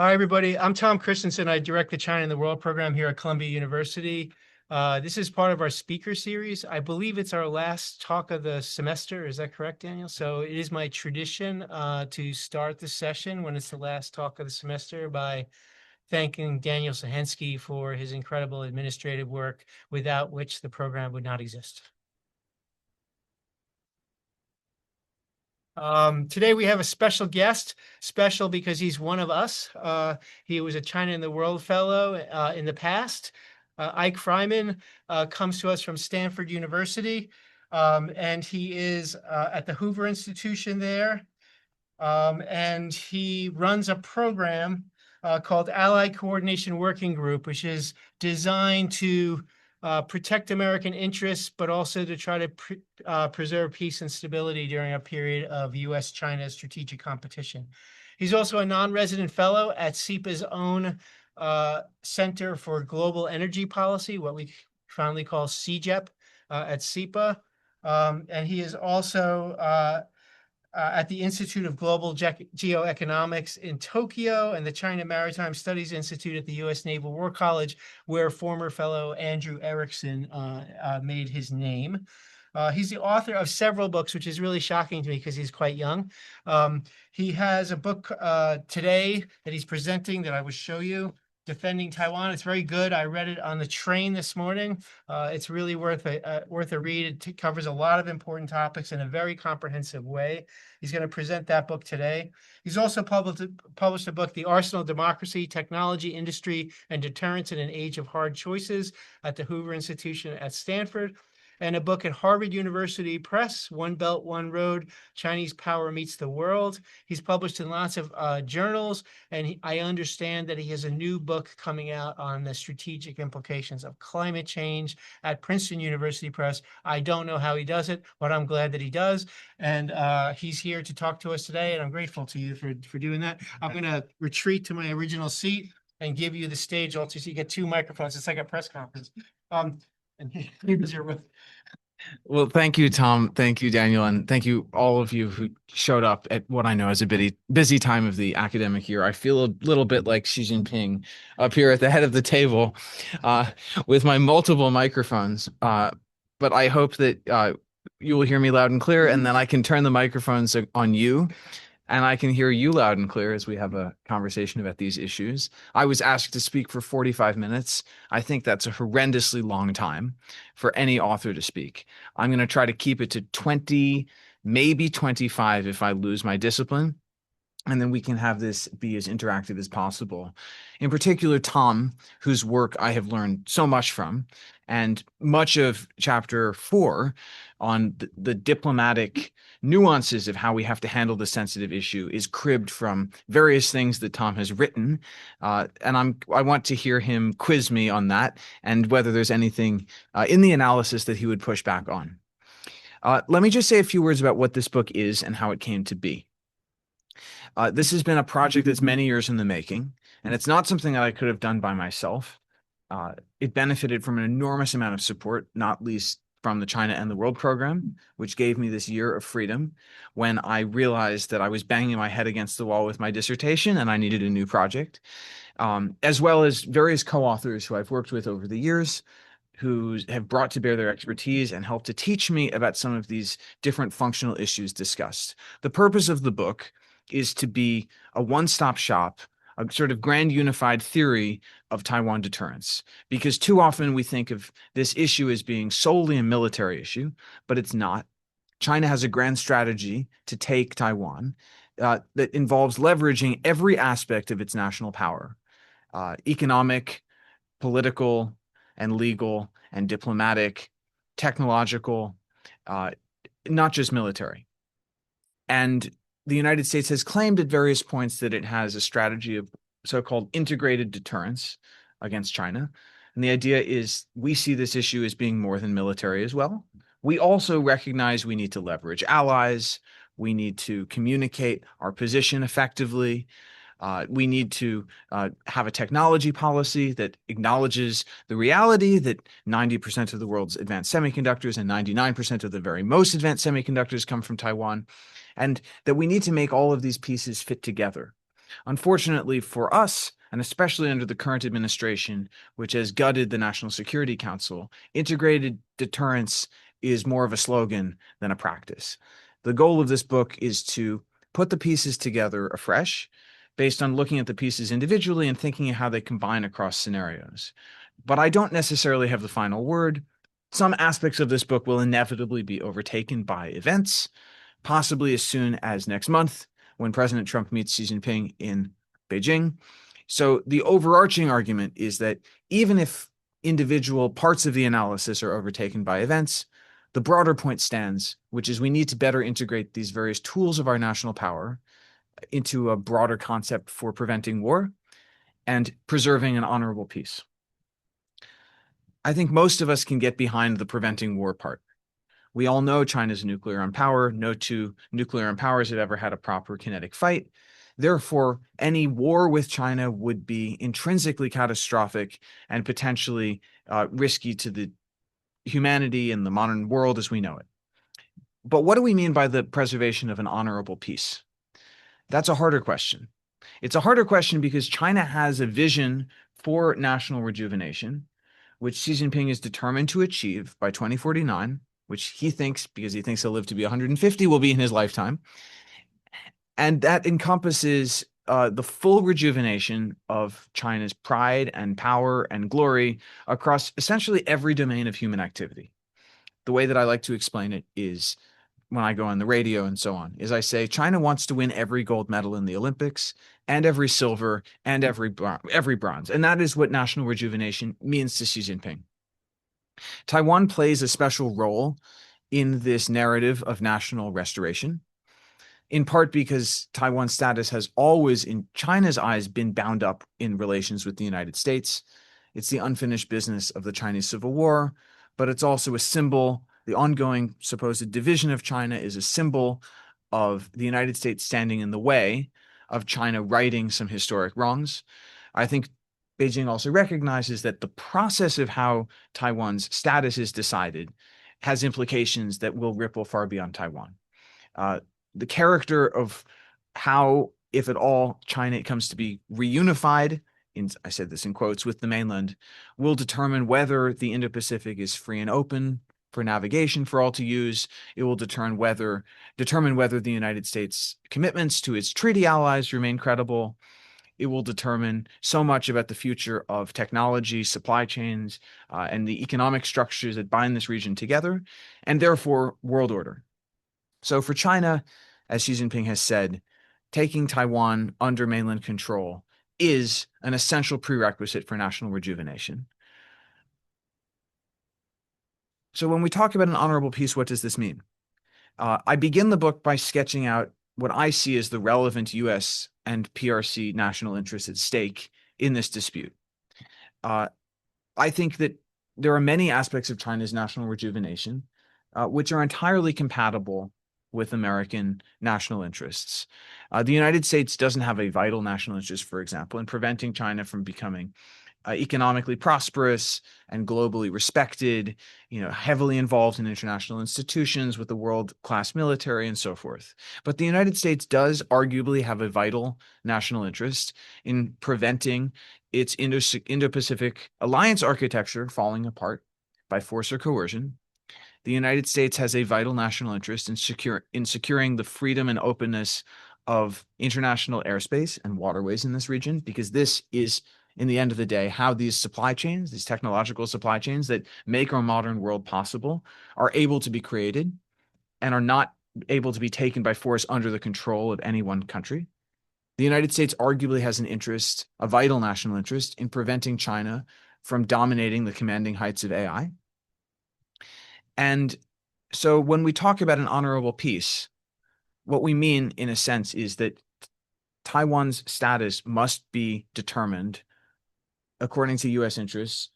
Hi, everybody. I'm Tom Christensen. I direct the China in the World program here at Columbia University. This is part of our speaker series. I believe it's our last talk of the semester. Is that correct, Daniel? So it is my tradition to start the session when it's the last talk of the semester by thanking Daniel Sahensky for his incredible administrative work, without which the program would not exist. Today we have a special guest, special because he's one of us. He was a China in the World Fellow in the past. Eyck Freymann comes to us from Stanford University, and he is at the Hoover Institution there. And he runs a program called Allied Coordination Working Group, which is designed to protect American interests, but also to try to preserve peace and stability during a period of U.S.-China strategic competition. He's also a non-resident fellow at SIPA's own Center for Global Energy Policy, what we fondly call CGEP at SIPA. And he is also at the Institute of Global Geoeconomics in Tokyo and the China Maritime Studies Institute at the U.S. Naval War College, where former fellow Andrew Erickson made his name. He's the author of several books, which is really shocking to me because he's quite young. He has a book today that he's presenting that I will show you, Defending Taiwan. It's very good. I read it on the train this morning. It's really worth a read. It covers a lot of important topics in a very comprehensive way. He's going to present that book today. He's also published a book, The Arsenal of Democracy, Technology, Industry, and Deterrence in an Age of Hard Choices, at the Hoover Institution at Stanford, and a book at Harvard University Press, One Belt, One Road, Chinese Power Meets the World. He's published in lots of journals, and I understand that he has a new book coming out on the strategic implications of climate change at Princeton University Press. I don't know how he does it, but I'm glad that he does. And he's here to talk to us today, and I'm grateful to you for doing that. I'm going to retreat to my original seat and give you the stage also, so you get two microphones. It's like a press conference. And here's your. Well, thank you, Tom. Thank you, Daniel. And thank you, all of you who showed up at what I know is a busy time of the academic year. I feel a little bit like Xi Jinping up here at the head of the table with my multiple microphones. But I hope that you will hear me loud and clear, and then I can turn the microphones on you. And I can hear you loud and clear as we have a conversation about these issues. I was asked to speak for 45 minutes. I think that's a horrendously long time for any author to speak. I'm going to try to keep it to 20, maybe 25 if I lose my discipline. And then we can have this be as interactive as possible. In particular, Tom, whose work I have learned so much from, and much of chapter 4 on the diplomatic nuances of how we have to handle the sensitive issue is cribbed from various things that Tom has written. And I want to hear him quiz me on that and whether there's anything in the analysis that he would push back on. Let me just say a few words about what this book is and how it came to be. This has been a project that's many years in the making, and it's not something that I could have done by myself. It benefited from an enormous amount of support, not least from the China and the World program, which gave me this year of freedom when I realized that I was banging my head against the wall with my dissertation and I needed a new project, as well as various co-authors who I've worked with over the years who have brought to bear their expertise and helped to teach me about some of these different functional issues discussed. The purpose of the book is to be a one-stop shop, a sort of grand unified theory of Taiwan deterrence, because too often we think of this issue as being solely a military issue, but it's not. China has a grand strategy to take Taiwan that involves leveraging every aspect of its national power, economic, political, and legal, and diplomatic, technological, not just military. And the United States has claimed at various points that it has a strategy of so-called integrated deterrence against China. And the idea is we see this issue as being more than military as well. We also recognize we need to leverage allies. We need to communicate our position effectively. We need to have a technology policy that acknowledges the reality that 90% of the world's advanced semiconductors and 99% of the very most advanced semiconductors come from Taiwan, and that we need to make all of these pieces fit together. Unfortunately for us, and especially under the current administration, which has gutted the National Security Council, integrated deterrence is more of a slogan than a practice. The goal of this book is to put the pieces together afresh based on looking at the pieces individually and thinking of how they combine across scenarios. But I don't necessarily have the final word. Some aspects of this book will inevitably be overtaken by events, possibly as soon as next month when President Trump meets Xi Jinping in Beijing. So the overarching argument is that even if individual parts of the analysis are overtaken by events, the broader point stands, which is we need to better integrate these various tools of our national power into a broader concept for preventing war and preserving an honorable peace. I think most of us can get behind the preventing war part. We all know China's nuclear armed power. No two nuclear armed powers have ever had a proper kinetic fight. Therefore, any war with China would be intrinsically catastrophic and potentially risky to the humanity and the modern world as we know it. But what do we mean by the preservation of an honorable peace? That's a harder question. It's a harder question because China has a vision for national rejuvenation, which Xi Jinping is determined to achieve by 2049, which he thinks, because he thinks he'll live to be 150, will be in his lifetime. And that encompasses the full rejuvenation of China's pride and power and glory across essentially every domain of human activity. The way that I like to explain it is when I go on the radio and so on, is I say China wants to win every gold medal in the Olympics and every silver and every bronze. And that is what national rejuvenation means to Xi Jinping. Taiwan plays a special role in this narrative of national restoration, in part because Taiwan's status has always, in China's eyes, been bound up in relations with the United States. It's the unfinished business of the Chinese Civil War, but it's also a symbol. The ongoing supposed division of China is a symbol of the United States standing in the way of China righting some historic wrongs. I think Beijing also recognizes that the process of how Taiwan's status is decided has implications that will ripple far beyond Taiwan. The character of how, if at all, China comes to be reunified, I said this in quotes, with the mainland, will determine whether the Indo-Pacific is free and open for navigation for all to use. It will determine whether the United States' commitments to its treaty allies remain credible. It will determine so much about the future of technology, supply chains, and the economic structures that bind this region together, and therefore world order. So for China, as Xi Jinping has said, taking Taiwan under mainland control is an essential prerequisite for national rejuvenation. So when we talk about an honorable peace, what does this mean? I begin the book by sketching out what I see as the relevant U.S. and PRC national interests at stake in this dispute. I think that there are many aspects of China's national rejuvenation which are entirely compatible with American national interests. The United States doesn't have a vital national interest, for example, in preventing China from becoming economically prosperous and globally respected, heavily involved in international institutions with a world-class military and so forth. But the United States does arguably have a vital national interest in preventing its Indo-Pacific alliance architecture falling apart by force or coercion. The United States has a vital national interest in securing the freedom and openness of international airspace and waterways in this region, because this is, in the end of the day, how these supply chains, these technological supply chains that make our modern world possible, are able to be created and are not able to be taken by force under the control of any one country. The United States arguably has an interest, a vital national interest, in preventing China from dominating the commanding heights of AI. And so when we talk about an honorable peace, what we mean, in a sense, is that Taiwan's status must be determined according to U.S. interests,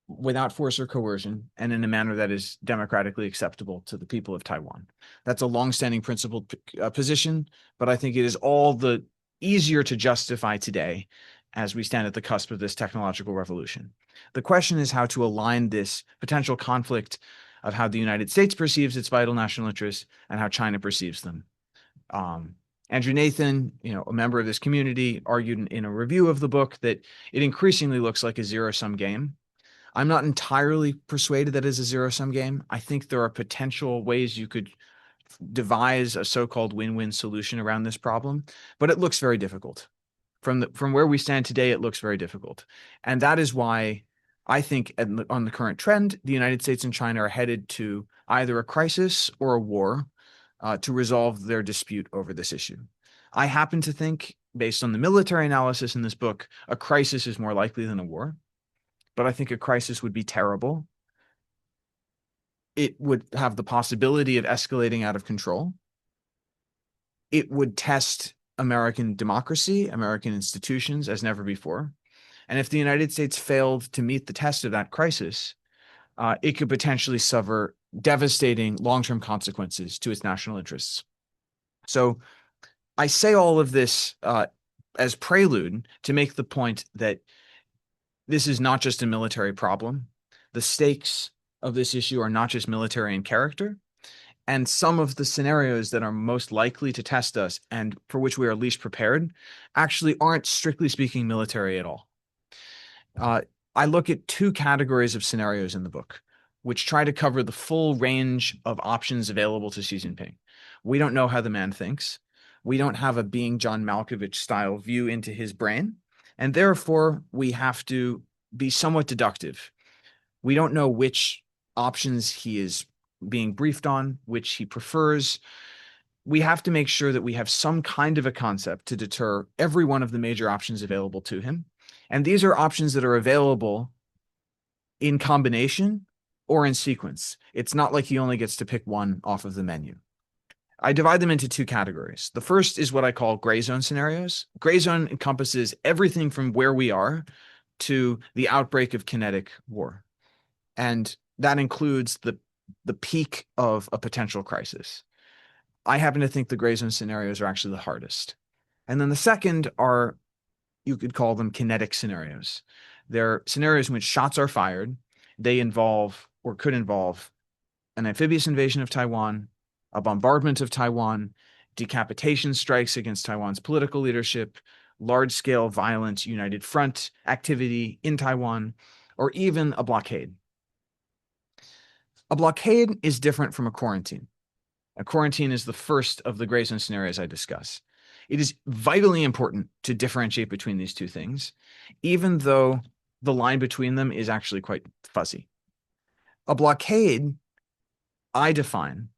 without force or coercion, and in a manner that is democratically acceptable to the people of Taiwan. That's a longstanding principled position, but I think it is all the easier to justify today as we stand at the cusp of this technological revolution. The question is how to align this potential conflict of how the United States perceives its vital national interests and how China perceives them Andrew Nathan, a member of this community, argued in a review of the book that it increasingly looks like a zero-sum game. I'm not entirely persuaded that it's a zero-sum game. I think there are potential ways you could devise a so-called win-win solution around this problem, but it looks very difficult. From where we stand today, it looks very difficult. And that is why I think on the current trend, the United States and China are headed to either a crisis or a war to resolve their dispute over this issue. I happen to think, based on the military analysis in this book, a crisis is more likely than a war. But I think a crisis would be terrible. It would have the possibility of escalating out of control. It would test American democracy, American institutions as never before. And if the United States failed to meet the test of that crisis, it could potentially suffer devastating long-term consequences to its national interests. So I say all of this as prelude to make the point that this is not just a military problem. The stakes of this issue are not just military in character. And some of the scenarios that are most likely to test us and for which we are least prepared actually aren't, strictly speaking, military at all. I look at two categories of scenarios in the book, which try to cover the full range of options available to Xi Jinping. We don't know how the man thinks. We don't have a being John Malkovich style view into his brain. And therefore, we have to be somewhat deductive. We don't know which options he is being briefed on, which he prefers. We have to make sure that we have some kind of a concept to deter every one of the major options available to him. And these are options that are available in combination or in sequence. It's not like he only gets to pick one off of the menu. I divide them into two categories. The first is what I call gray zone scenarios. Gray zone encompasses everything from where we are to the outbreak of kinetic war. And that includes the peak of a potential crisis. I happen to think the gray zone scenarios are actually the hardest. And then the second are, you could call them kinetic scenarios. They're scenarios in which shots are fired. They involve or could involve an amphibious invasion of Taiwan, a bombardment of Taiwan, decapitation strikes against Taiwan's political leadership, large-scale violent united front activity in Taiwan, or even a blockade. A blockade is different from a quarantine. A quarantine is the first of the gray zone scenarios I discuss. It is vitally important to differentiate between these two things, even though the line between them is actually quite fuzzy. A blockade, I define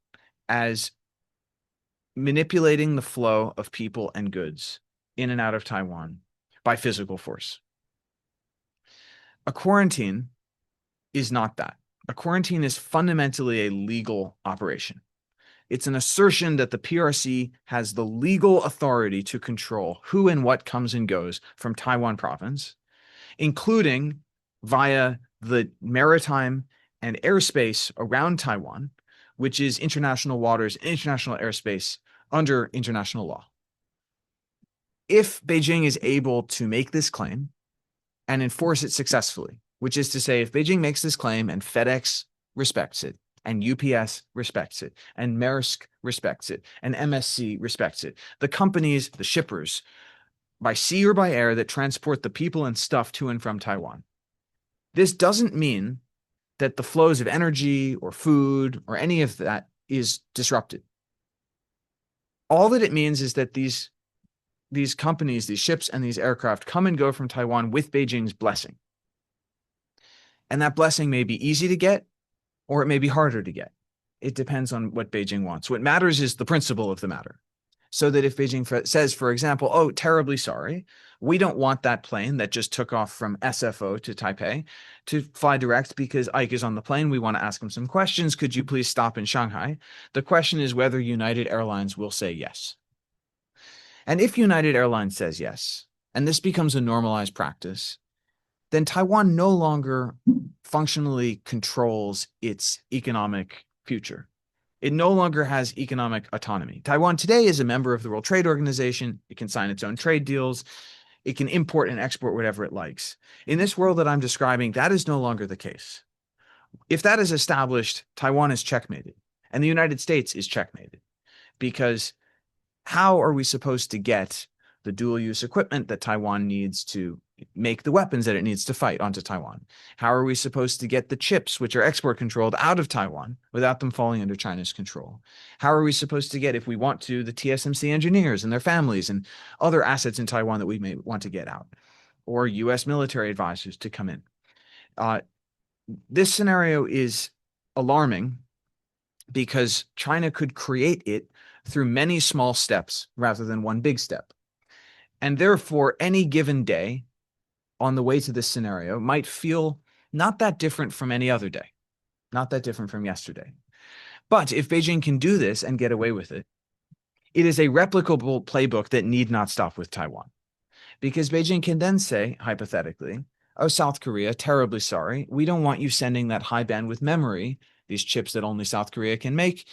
as manipulating the flow of people and goods in and out of Taiwan by physical force. A quarantine is not that. A quarantine is fundamentally a legal operation. It's an assertion that the PRC has the legal authority to control who and what comes and goes from Taiwan province, including via the maritime and airspace around Taiwan, which is international waters, international airspace under international law. If Beijing is able to make this claim and enforce it successfully, which is to say, if Beijing makes this claim and FedEx respects it, and UPS respects it, and Maersk respects it, and MSC respects it, the companies, the shippers, by sea or by air that transport the people and stuff to and from Taiwan. This doesn't mean that the flows of energy or food or any of that is disrupted. All that it means is that these companies, these ships and these aircraft come and go from Taiwan with Beijing's blessing. And that blessing may be easy to get, or it may be harder to get. It depends on what Beijing wants. What matters is the principle of the matter. So that if Beijing says, for example, oh, terribly sorry, we don't want that plane that just took off from SFO to Taipei to fly direct because Eyck is on the plane. We want to ask him some questions. Could you please stop in Shanghai? The question is whether United Airlines will say yes. And if United Airlines says yes, and this becomes a normalized practice, then Taiwan no longer functionally controls its economic future. It no longer has economic autonomy. Taiwan today is a member of the World Trade Organization. It can sign its own trade deals. It can import and export whatever it likes. In this world that I'm describing, that is no longer the case. If that is established, Taiwan is checkmated, and the United States is checkmated, because how are we supposed to get the dual use equipment that Taiwan needs to make the weapons that it needs to fight onto Taiwan? How are we supposed to get the chips, which are export controlled, out of Taiwan without them falling under China's control? How are we supposed to get, if we want to, the TSMC engineers and their families and other assets in Taiwan that we may want to get out, or US military advisors to come in? This scenario is alarming because China could create it through many small steps rather than one big step. And therefore, any given day on the way to this scenario might feel not that different from any other day, not that different from yesterday. But if Beijing can do this and get away with it, it is a replicable playbook that need not stop with Taiwan. Because Beijing can then say, hypothetically, oh, South Korea, terribly sorry, we don't want you sending that high bandwidth memory, these chips that only South Korea can make,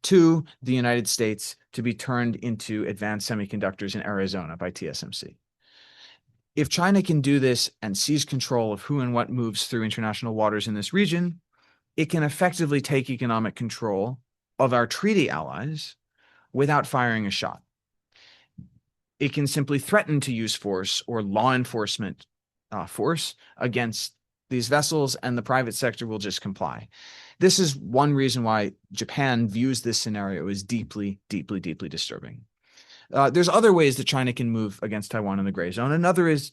to the United States to be turned into advanced semiconductors in Arizona by TSMC. If China can do this and seize control of who and what moves through international waters in this region, it can effectively take economic control of our treaty allies without firing a shot. It can simply threaten to use force or law enforcement force against these vessels, and the private sector will just comply. This is one reason why Japan views this scenario as deeply, deeply, deeply disturbing. There's other ways that China can move against Taiwan in the gray zone. Another is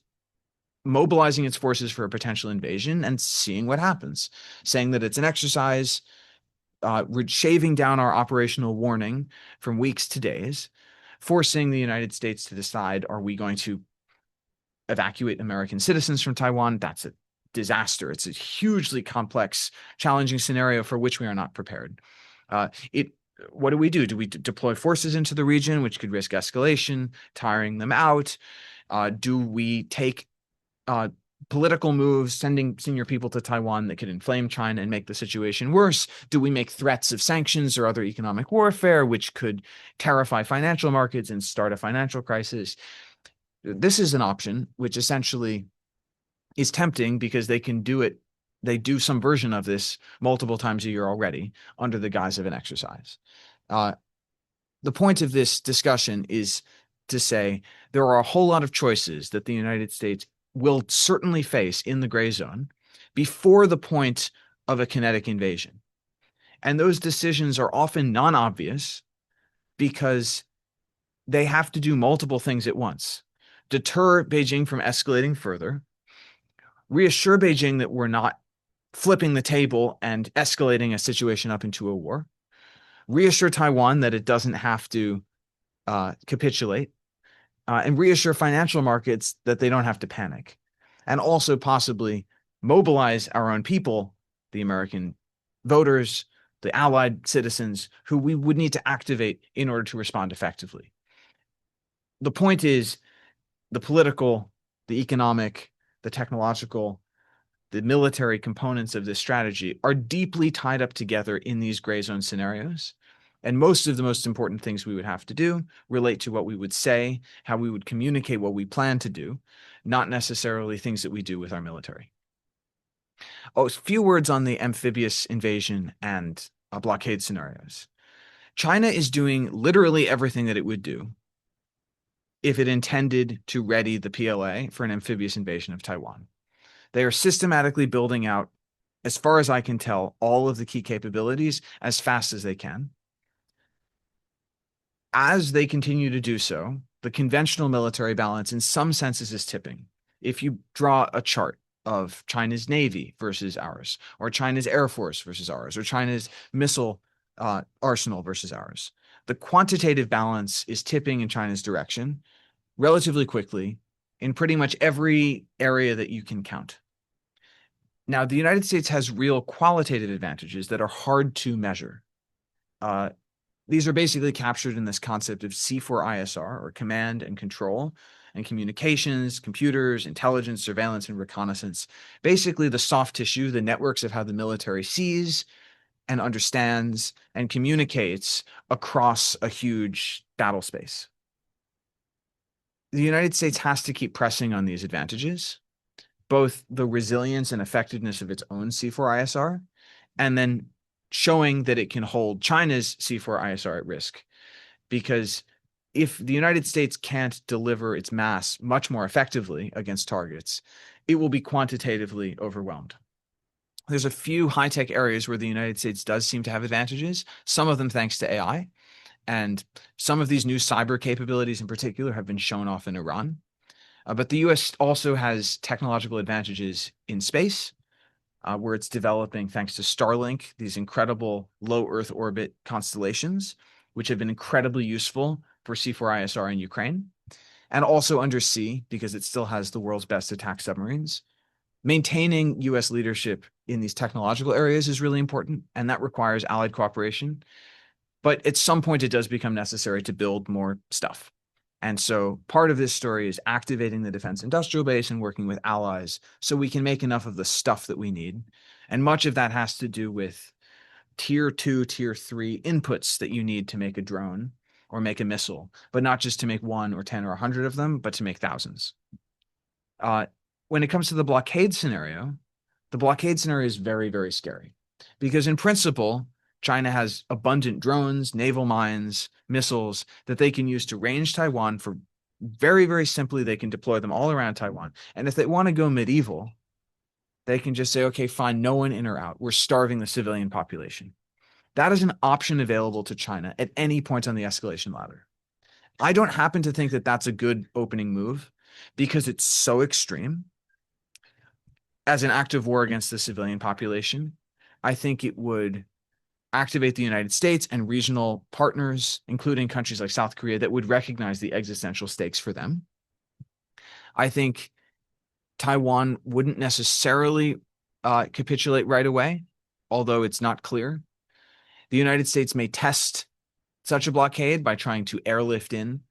mobilizing its forces for a potential invasion and seeing what happens, saying that it's an exercise, we're shaving down our operational warning from weeks to days, forcing the United States to decide, are we going to evacuate American citizens from Taiwan? That's a disaster. It's a hugely complex, challenging scenario for which we are not prepared. What do we do? Do we deploy forces into the region, which could risk escalation, tiring them out? Do we take political moves, sending senior people to Taiwan that could inflame China and make the situation worse? Do we make threats of sanctions or other economic warfare, which could terrify financial markets and start a financial crisis? This is an option, which essentially is tempting because they can do it. They do some version of this multiple times a year already under the guise of an exercise. The point of this discussion is to say there are a whole lot of choices that the United States will certainly face in the gray zone before the point of a kinetic invasion. And those decisions are often non-obvious because they have to do multiple things at once. Deter Beijing from escalating further, reassure Beijing that we're not flipping the table and escalating a situation up into a war, reassure Taiwan that it doesn't have to capitulate, and reassure financial markets that they don't have to panic, and also possibly mobilize our own people, the American voters, the allied citizens, who we would need to activate in order to respond effectively. The point is the political, the economic, the technological, the military components of this strategy are deeply tied up together in these gray zone scenarios. And most of the most important things we would have to do relate to what we would say, how we would communicate what we plan to do, not necessarily things that we do with our military. Oh, a few words on the amphibious invasion and blockade scenarios. China is doing literally everything that it would do if it intended to ready the PLA for an amphibious invasion of Taiwan. They are systematically building out, as far as I can tell, all of the key capabilities as fast as they can. As they continue to do so, the conventional military balance in some senses is tipping. If you draw a chart of China's Navy versus ours, or China's Air Force versus ours, or China's missile arsenal versus ours, the quantitative balance is tipping in China's direction relatively quickly in pretty much every area that you can count. Now, the United States has real qualitative advantages that are hard to measure. These are basically captured in this concept of C4ISR, or command and control, and communications, computers, intelligence, surveillance, and reconnaissance. Basically, the soft tissue, the networks of how the military sees and understands and communicates across a huge battle space. The United States has to keep pressing on these advantages, both the resilience and effectiveness of its own C4ISR, and then showing that it can hold China's C4ISR at risk. Because if the United States can't deliver its mass much more effectively against targets, it will be quantitatively overwhelmed. There's a few high-tech areas where the United States does seem to have advantages, some of them thanks to AI. And some of these new cyber capabilities in particular have been shown off in Iran. But the US also has technological advantages in space, where it's developing, thanks to Starlink, these incredible low Earth orbit constellations, which have been incredibly useful for C4ISR in Ukraine, and also undersea, because it still has the world's best attack submarines. Maintaining US leadership in these technological areas is really important, and that requires allied cooperation. But at some point, it does become necessary to build more stuff. And so part of this story is activating the defense industrial base and working with allies so we can make enough of the stuff that we need. And much of that has to do with tier 2, tier 3 inputs that you need to make a drone or make a missile, but not just to make 1 or 10 or 100 of them, but to make thousands. When it comes to the blockade scenario is very, very scary because in principle, China has abundant drones, naval mines, missiles that they can use to range Taiwan for very, very simply. They can deploy them all around Taiwan. And if they want to go medieval, they can just say, okay, fine, no one in or out. We're starving the civilian population. That is an option available to China at any point on the escalation ladder. I don't happen to think that that's a good opening move because it's so extreme. As an act of war against the civilian population, I think it would activate the United States and regional partners, including countries like South Korea, that would recognize the existential stakes for them. I think Taiwan wouldn't necessarily capitulate right away, although it's not clear. The United States may test such a blockade by trying to airlift in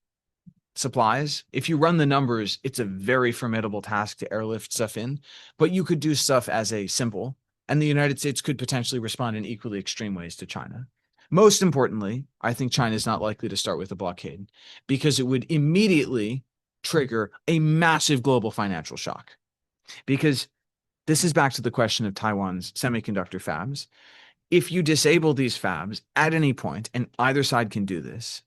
supplies. If you run the numbers, it's a very formidable task to airlift stuff in, but you could do stuff as a symbol, and the United States could potentially respond in equally extreme ways to China. Most importantly, I think China is not likely to start with a blockade because it would immediately trigger a massive global financial shock. Because this is back to the question of Taiwan's semiconductor fabs. If you disable these fabs at any point, and either side can do this,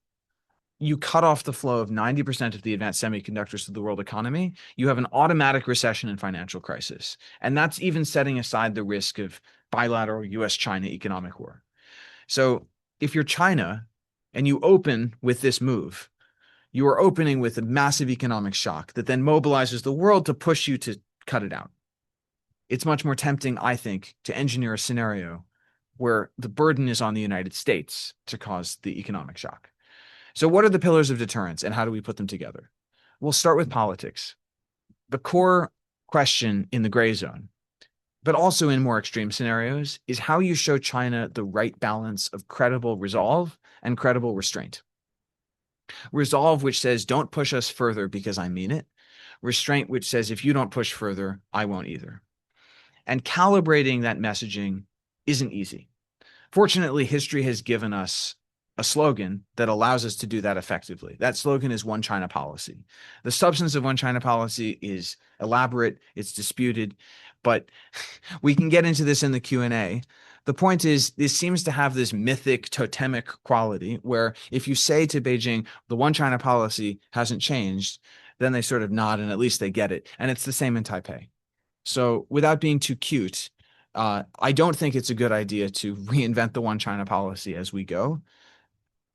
you cut off the flow of 90% of the advanced semiconductors to the world economy, you have an automatic recession and financial crisis. And that's even setting aside the risk of bilateral US-China economic war. So if you're China and you open with this move, you are opening with a massive economic shock that then mobilizes the world to push you to cut it out. It's much more tempting, I think, to engineer a scenario where the burden is on the United States to cause the economic shock. So what are the pillars of deterrence and how do we put them together? We'll start with politics. The core question in the gray zone, but also in more extreme scenarios, is how you show China the right balance of credible resolve and credible restraint. Resolve, which says, don't push us further because I mean it. Restraint, which says, if you don't push further, I won't either. And calibrating that messaging isn't easy. Fortunately, history has given us a slogan that allows us to do that effectively. That slogan is One China policy. The substance of One China policy is elaborate, it's disputed, but we can get into this in the Q&A. The point is, this seems to have this mythic totemic quality where if you say to Beijing, the One China policy hasn't changed, then they sort of nod and at least they get it. And it's the same in Taipei. So without being too cute, I don't think it's a good idea to reinvent the One China policy as we go.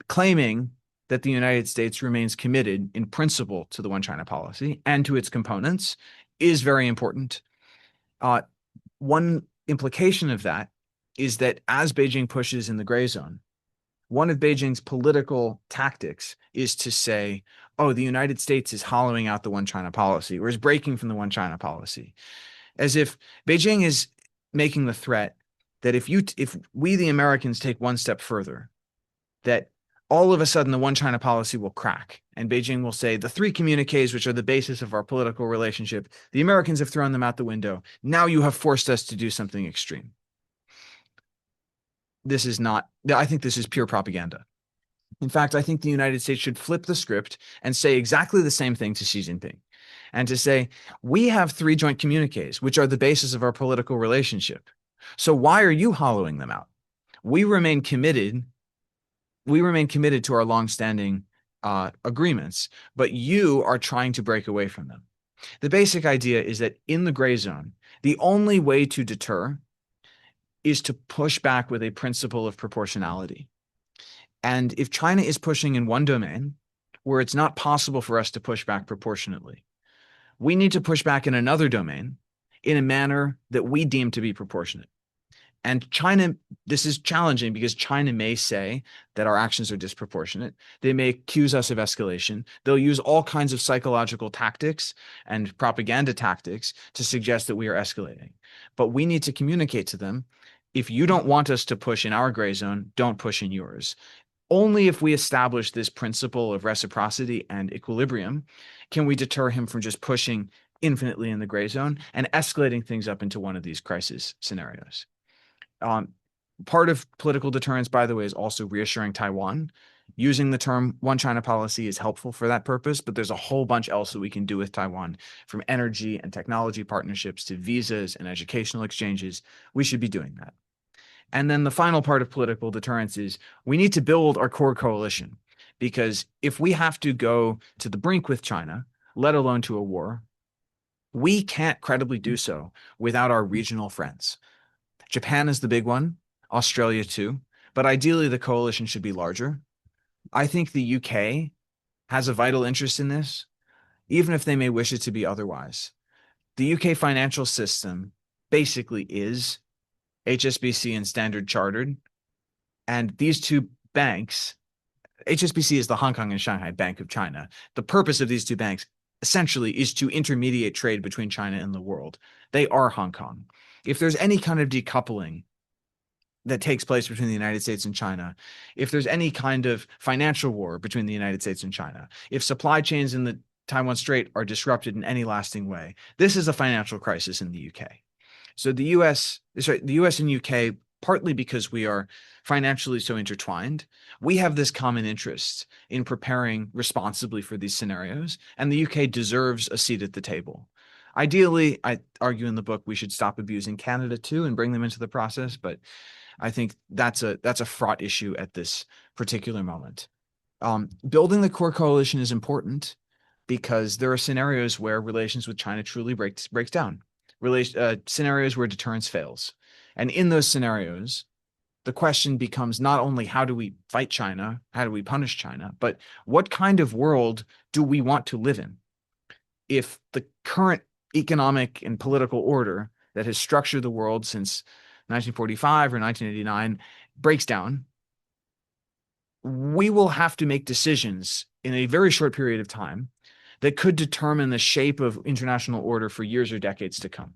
Claiming that the United States remains committed in principle to the One China policy and to its components is very important. One implication of that is that as Beijing pushes in the gray zone, one of Beijing's political tactics is to say, oh, the United States is hollowing out the One China policy or is breaking from the One China policy. As if Beijing is making the threat that if we, the Americans, take one step further, that all of a sudden the One China policy will crack. And Beijing will say, the 3 communiques, which are the basis of our political relationship, the Americans have thrown them out the window. Now you have forced us to do something extreme. This is not, I think this is pure propaganda. In fact, I think the United States should flip the script and say exactly the same thing to Xi Jinping. And to say, we have 3 joint communiques, which are the basis of our political relationship. So why are you hollowing them out? We remain committed to our longstanding agreements, but you are trying to break away from them. The basic idea is that in the gray zone, the only way to deter is to push back with a principle of proportionality. And if China is pushing in one domain where it's not possible for us to push back proportionately, we need to push back in another domain in a manner that we deem to be proportionate. And China, this is challenging because China may say that our actions are disproportionate. They may accuse us of escalation. They'll use all kinds of psychological tactics and propaganda tactics to suggest that we are escalating. But we need to communicate to them, if you don't want us to push in our gray zone, don't push in yours. Only if we establish this principle of reciprocity and equilibrium can we deter him from just pushing infinitely in the gray zone and escalating things up into one of these crisis scenarios. Part of political deterrence, by the way, is also reassuring Taiwan. Using the term one China policy is helpful for that purpose, but there's a whole bunch else that we can do with Taiwan, from energy and technology partnerships to visas and educational exchanges. We should be doing that. And then the final part of political deterrence is we need to build our core coalition, because if we have to go to the brink with China, let alone to a war, we can't credibly do so without our regional friends. Japan is the big one, Australia too, but ideally the coalition should be larger. I think the UK has a vital interest in this, even if they may wish it to be otherwise. The UK financial system basically is HSBC and Standard Chartered, and these two banks, HSBC is the Hong Kong and Shanghai Bank of China. The purpose of these two banks essentially is to intermediate trade between China and the world. They are Hong Kong. If there's any kind of decoupling that takes place between the United States and China, if there's any kind of financial war between the United States and China, if supply chains in the Taiwan Strait are disrupted in any lasting way, this is a financial crisis in the UK. So the US and UK, partly because we are financially so intertwined, we have this common interest in preparing responsibly for these scenarios, and the UK deserves a seat at the table. Ideally, I argue in the book, we should stop abusing Canada too and bring them into the process, but I think that's a fraught issue at this particular moment. Building the core coalition is important because there are scenarios where relations with China truly breaks down. Scenarios where deterrence fails. And in those scenarios, the question becomes not only how do we fight China, how do we punish China, but what kind of world do we want to live in? If the current economic and political order that has structured the world since 1945 or 1989 breaks down, we will have to make decisions in a very short period of time that could determine the shape of international order for years or decades to come.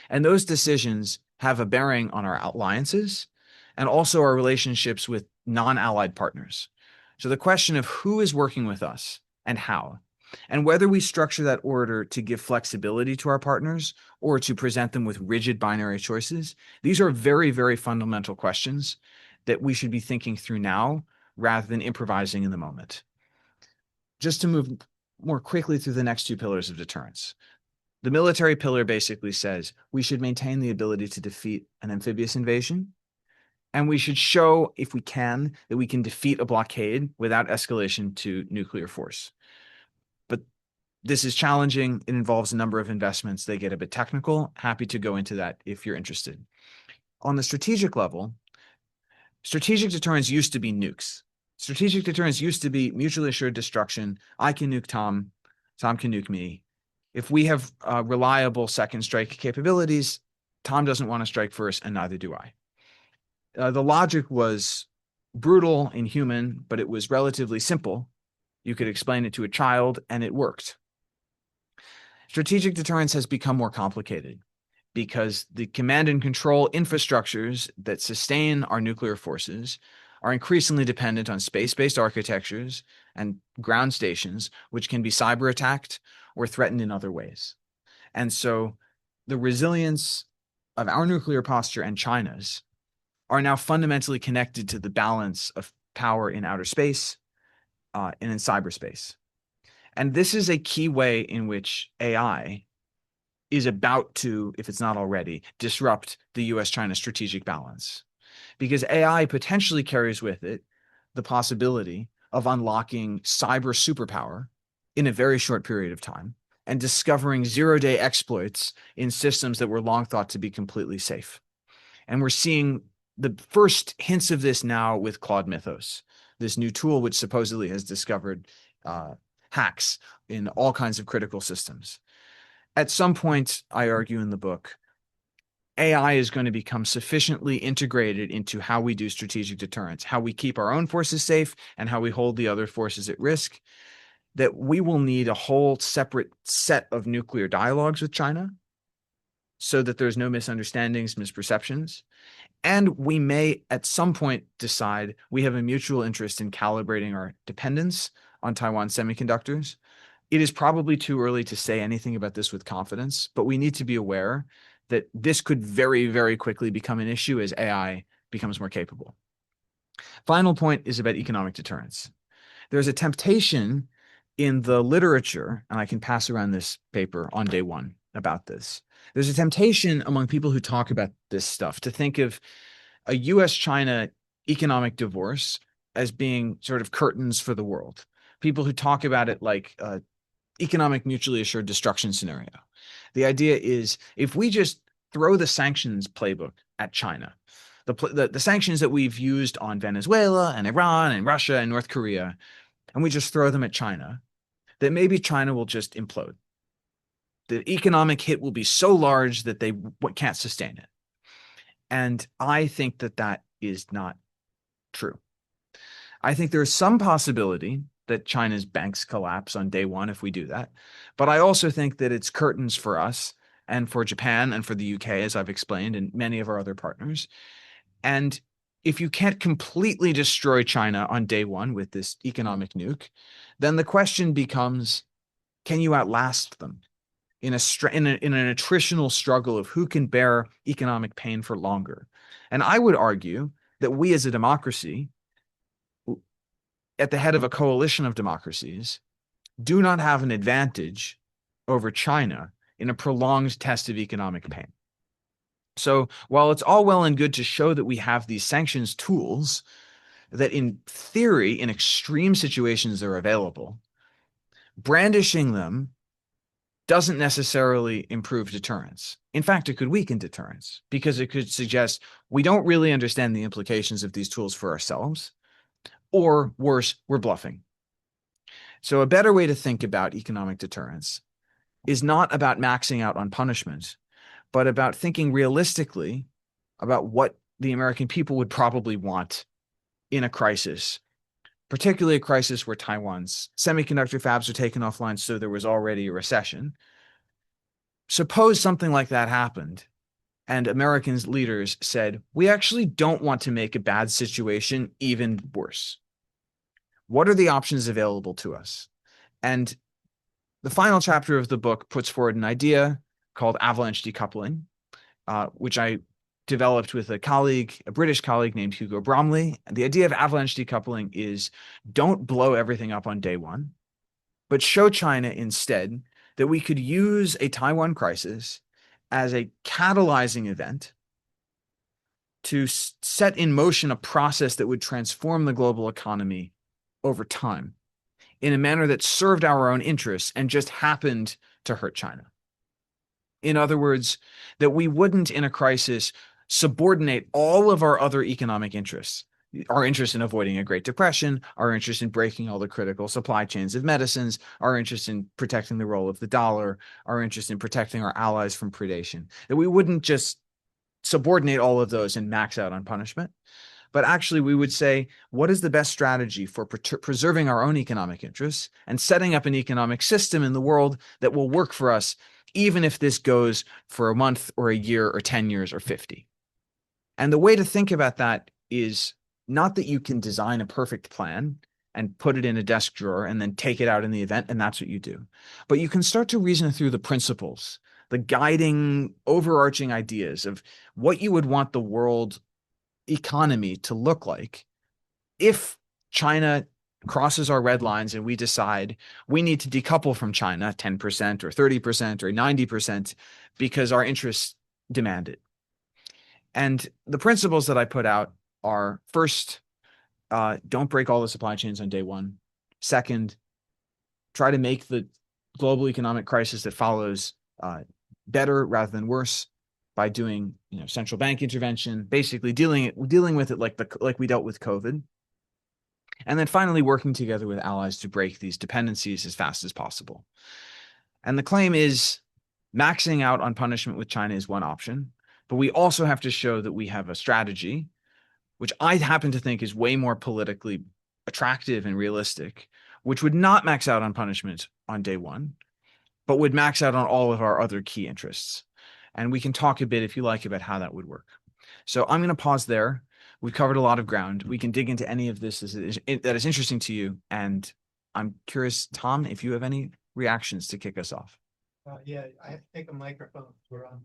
And those decisions have a bearing on our alliances and also our relationships with non-allied partners. So the question of who is working with us and how, and whether we structure that order to give flexibility to our partners or to present them with rigid binary choices, these are very, very fundamental questions that we should be thinking through now rather than improvising in the moment. Just to move more quickly through the next two pillars of deterrence. The military pillar basically says we should maintain the ability to defeat an amphibious invasion, and we should show, if we can, that we can defeat a blockade without escalation to nuclear force. But this is challenging. It involves a number of investments. They get a bit technical. Happy to go into that if you're interested. On the strategic level, strategic deterrence used to be nukes. Strategic deterrence used to be mutually assured destruction. I can nuke Tom, Tom can nuke me. If we have reliable second strike capabilities, Tom doesn't want to strike first, and neither do I. The logic was brutal, inhuman, but it was relatively simple. You could explain it to a child, and it worked. Strategic deterrence has become more complicated because the command and control infrastructures that sustain our nuclear forces are increasingly dependent on space-based architectures and ground stations, which can be cyber attacked or threatened in other ways. And so the resilience of our nuclear posture and China's are now fundamentally connected to the balance of power in outer space and in cyberspace. And this is a key way in which AI is about to, if it's not already, disrupt the US-China strategic balance. Because AI potentially carries with it the possibility of unlocking cyber superpower in a very short period of time and discovering zero-day exploits in systems that were long thought to be completely safe. And we're seeing the first hints of this now with Claude Mythos, this new tool which supposedly has discovered hacks in all kinds of critical systems. At some point, I argue in the book, AI is going to become sufficiently integrated into how we do strategic deterrence, how we keep our own forces safe and how we hold the other forces at risk, that we will need a whole separate set of nuclear dialogues with China so that there's no misunderstandings, misperceptions. And we may at some point decide we have a mutual interest in calibrating our dependence on Taiwan semiconductors. It is probably too early to say anything about this with confidence, but we need to be aware that this could very, very quickly become an issue as AI becomes more capable. Final point is about economic deterrence. There's a temptation in the literature, and I can pass around this paper on day one about this. There's a temptation among people who talk about this stuff to think of a US-China economic divorce as being sort of curtains for the world. People who talk about it like economic mutually assured destruction scenario. The idea is if we just throw the sanctions playbook at China, the sanctions that we've used on Venezuela and Iran and Russia and North Korea, and we just throw them at China, that maybe China will just implode. The economic hit will be so large that they can't sustain it. And I think that that is not true. I think there is some possibility that China's banks collapse on day one if we do that. But I also think that it's curtains for us and for Japan and for the UK, as I've explained, and many of our other partners. And if you can't completely destroy China on day one with this economic nuke, then the question becomes, can you outlast them in an attritional struggle of who can bear economic pain for longer? And I would argue that we as a democracy, at the head of a coalition of democracies, do not have an advantage over China in a prolonged test of economic pain. So while it's all well and good to show that we have these sanctions tools that in theory, in extreme situations, are available, brandishing them doesn't necessarily improve deterrence. In fact, it could weaken deterrence because it could suggest we don't really understand the implications of these tools for ourselves, or worse, we're bluffing. So a better way to think about economic deterrence is not about maxing out on punishment, but about thinking realistically about what the American people would probably want in a crisis, particularly a crisis where Taiwan's semiconductor fabs are taken offline, so there was already a recession. Suppose something like that happened, and American leaders said, we actually don't want to make a bad situation even worse. What are the options available to us? And the final chapter of the book puts forward an idea called avalanche decoupling, which I developed with a British colleague named Hugo Bromley. And the idea of avalanche decoupling is don't blow everything up on day one, but show China instead that we could use a Taiwan crisis as a catalyzing event to set in motion a process that would transform the global economy over time in a manner that served our own interests and just happened to hurt China. In other words, that we wouldn't in a crisis subordinate all of our other economic interests, our interest in avoiding a Great Depression, our interest in breaking all the critical supply chains of medicines, our interest in protecting the role of the dollar, our interest in protecting our allies from predation, that we wouldn't just subordinate all of those and max out on punishment, but actually we would say, what is the best strategy for preserving our own economic interests and setting up an economic system in the world that will work for us, even if this goes for a month or a year or 10 years or 50. And the way to think about that is not that you can design a perfect plan and put it in a desk drawer and then take it out in the event, and that's what you do. But you can start to reason through the principles, the guiding, overarching ideas of what you would want the world economy to look like if China crosses our red lines and we decide we need to decouple from China 10% or 30% or 90% because our interests demand it. And the principles that I put out are, first, don't break all the supply chains on day one. Second, try to make the global economic crisis that follows better rather than worse by doing central bank intervention, basically dealing with it like we dealt with COVID. And then finally working together with allies to break these dependencies as fast as possible. And the claim is maxing out on punishment with China is one option, but we also have to show that we have a strategy, which I happen to think is way more politically attractive and realistic, which would not max out on punishment on day one, but would max out on all of our other key interests. And we can talk a bit, if you like, about how that would work. So I'm going to pause there. We've covered a lot of ground. We can dig into any of this that is interesting to you. And I'm curious, Tom, if you have any reactions to kick us off. Yeah, I have to take a microphone. We're online.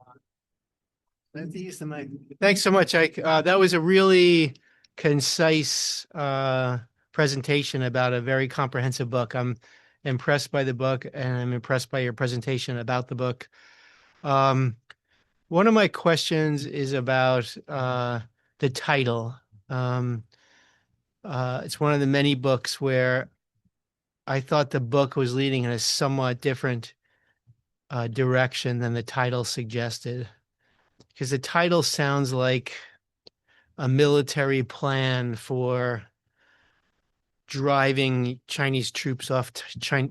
I have to use the mic. Thanks so much, Ike. That was a really concise presentation about a very comprehensive book. I'm impressed by the book, and I'm impressed by your presentation about the book. One of my questions is about the title. It's one of the many books where I thought the book was leading in a somewhat different direction than the title suggested, because the title sounds like a military plan for driving Chinese troops off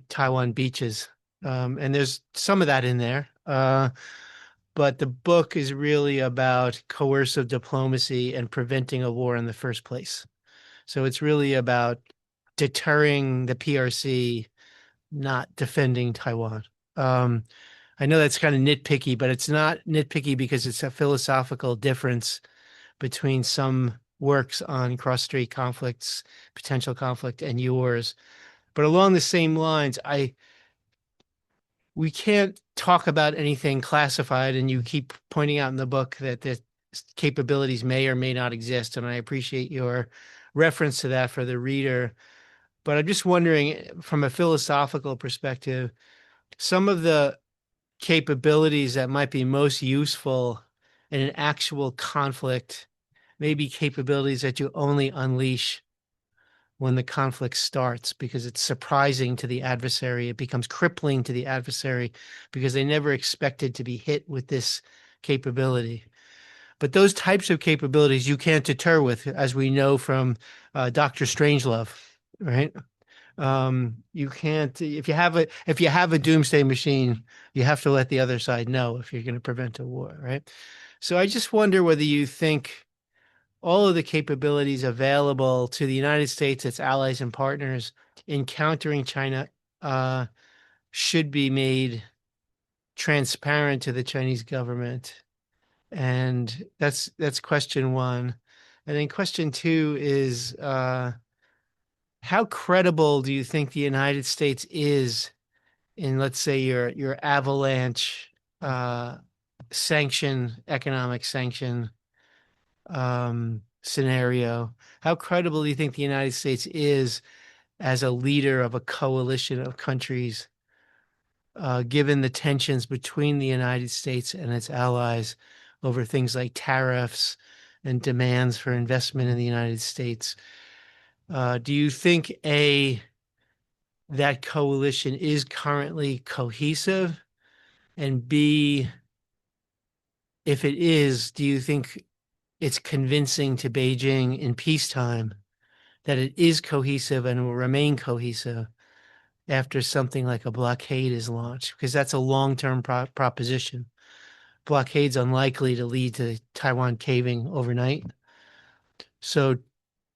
Taiwan beaches. And there's some of that in there. But the book is really about coercive diplomacy and preventing a war in the first place. So it's really about deterring the PRC, not defending Taiwan. I know that's kind of nitpicky, but it's not nitpicky because it's a philosophical difference between some works on cross-strait conflicts, potential conflict, and yours. But along the same lines, we can't talk about anything classified, and you keep pointing out in the book that the capabilities may or may not exist, and I appreciate your reference to that for the reader. But I'm just wondering, from a philosophical perspective, some of the capabilities that might be most useful in an actual conflict may be capabilities that you only unleash when the conflict starts, because it's surprising to the adversary. It becomes crippling to the adversary because they never expected to be hit with this capability. But those types of capabilities you can't deter with, as we know from Dr. Strangelove, right? You can't, if you have a doomsday machine, you have to let the other side know if you're going to prevent a war, right? So I just wonder whether you think all of the capabilities available to the United States, its allies and partners in countering China should be made transparent to the Chinese government. And that's question one. And then question two is, how credible do you think the United States is in, let's say, your avalanche economic sanction scenario? How credible do you think the United States is as a leader of a coalition of countries, given the tensions between the United States and its allies over things like tariffs and demands for investment in the United States? Do you think, that coalition is currently cohesive? And B, if it is, do you think it's convincing to Beijing in peacetime that it is cohesive and will remain cohesive after something like a blockade is launched? Because that's a long-term proposition. Blockade's unlikely to lead to Taiwan caving overnight. So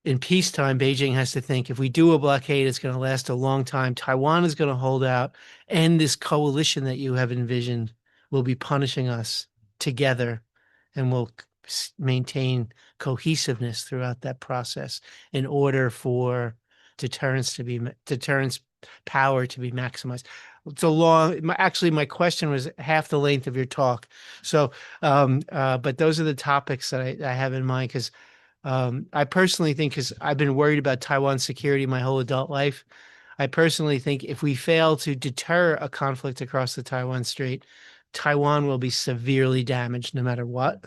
in peacetime, Beijing has to think, if we do a blockade, it's going to last a long time. Taiwan is going to hold out, and this coalition that you have envisioned will be punishing us together, and will maintain cohesiveness throughout that process in order for deterrence power to be maximized. It's a long, actually, my question was half the length of your talk. So, but those are the topics that I have in mind, because I personally think, because I've been worried about Taiwan's security my whole adult life, I personally think if we fail to deter a conflict across the Taiwan Strait, Taiwan will be severely damaged no matter what.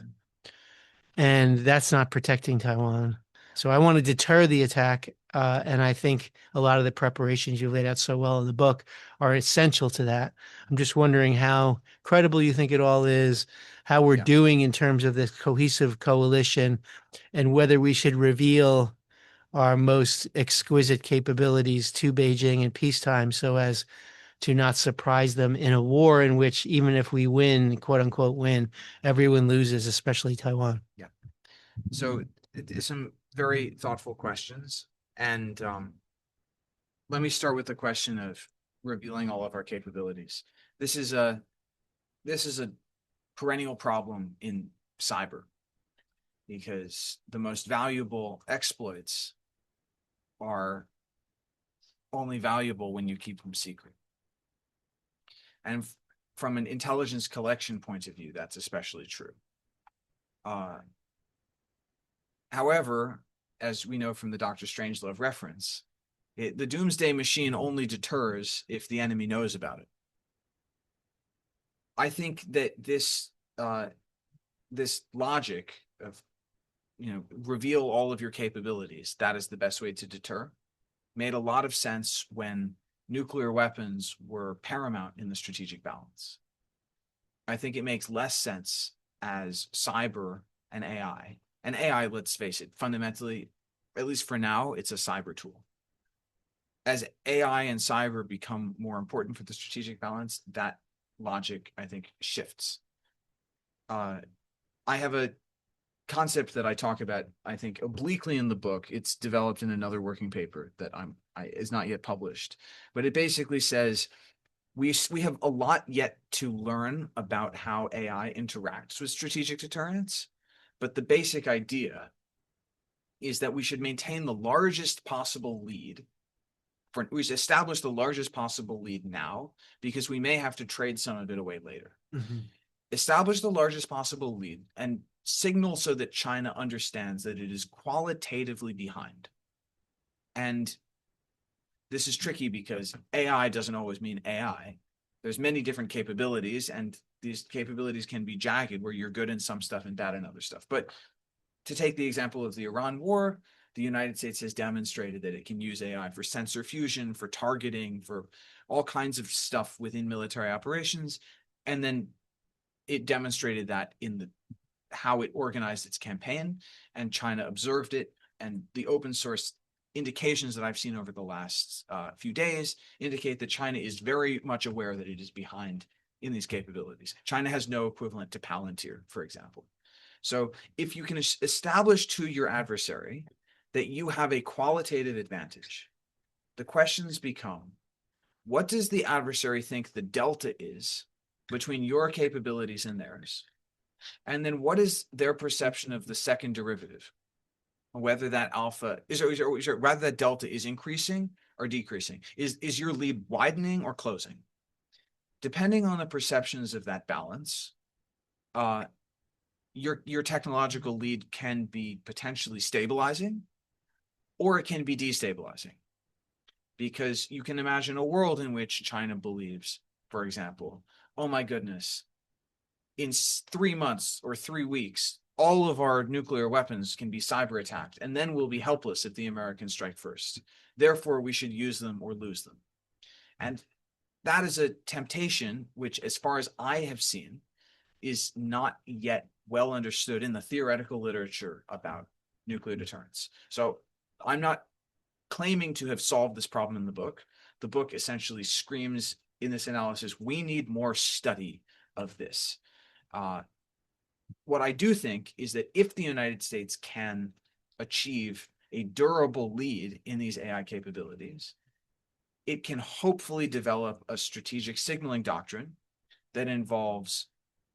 And that's not protecting Taiwan. So I want to deter the attack. And I think a lot of the preparations you laid out so well in the book are essential to that. I'm just wondering how credible you think it all is, how we're Yeah. doing in terms of this cohesive coalition, and whether we should reveal our most exquisite capabilities to Beijing in peacetime so as to not surprise them in a war in which, even if we win, quote unquote win, everyone loses, especially Taiwan. Yeah. So some very thoughtful questions. And let me start with the question of revealing all of our capabilities. This is a perennial problem in cyber, because the most valuable exploits are only valuable when you keep them secret. And from an intelligence collection point of view, that's especially true. However, as we know from the Dr. Strangelove reference, the doomsday machine only deters if the enemy knows about it. I think that this logic of, reveal all of your capabilities, that is the best way to deter, made a lot of sense when nuclear weapons were paramount in the strategic balance. I think it makes less sense as cyber and AI. And AI, let's face it, fundamentally, at least for now, it's a cyber tool. As AI and cyber become more important for the strategic balance, that logic, I think, shifts. I have a concept that I talk about, I think, obliquely in the book. It's developed in another working paper that is not yet published, but it basically says we have a lot yet to learn about how AI interacts with strategic deterrence, but the basic idea is that we should maintain the largest possible lead. We should establish the largest possible lead now, because we may have to trade some of it away later. Mm-hmm. Establish the largest possible lead and signal so that China understands that it is qualitatively behind. And this is tricky because AI doesn't always mean AI. There's many different capabilities, and these capabilities can be jagged, where you're good in some stuff and bad in other stuff. But to take the example of the Iran war, the United States has demonstrated that it can use AI for sensor fusion, for targeting, for all kinds of stuff within military operations. And then it demonstrated that in how it organized its campaign, and China observed it. And the open source indications that I've seen over the last few days indicate that China is very much aware that it is behind in these capabilities. China has no equivalent to Palantir, for example. So if you can establish to your adversary that you have a qualitative advantage, the questions become, what does the adversary think the delta is between your capabilities and theirs? And then what is their perception of the second derivative? Whether that alpha is, or rather that delta is increasing or decreasing. Is your lead widening or closing? Depending on the perceptions of that balance, your technological lead can be potentially stabilizing, or it can be destabilizing. Because you can imagine a world in which China believes, for example, oh my goodness, in 3 months or 3 weeks, all of our nuclear weapons can be cyber attacked, and then we'll be helpless if the Americans strike first. Therefore, we should use them or lose them. And that is a temptation which, as far as I have seen, is not yet well understood in the theoretical literature about nuclear deterrence. So I'm not claiming to have solved this problem in the book. The book essentially screams in this analysis, we need more study of this. What I do think is that if the United States can achieve a durable lead in these AI capabilities, it can hopefully develop a strategic signaling doctrine that involves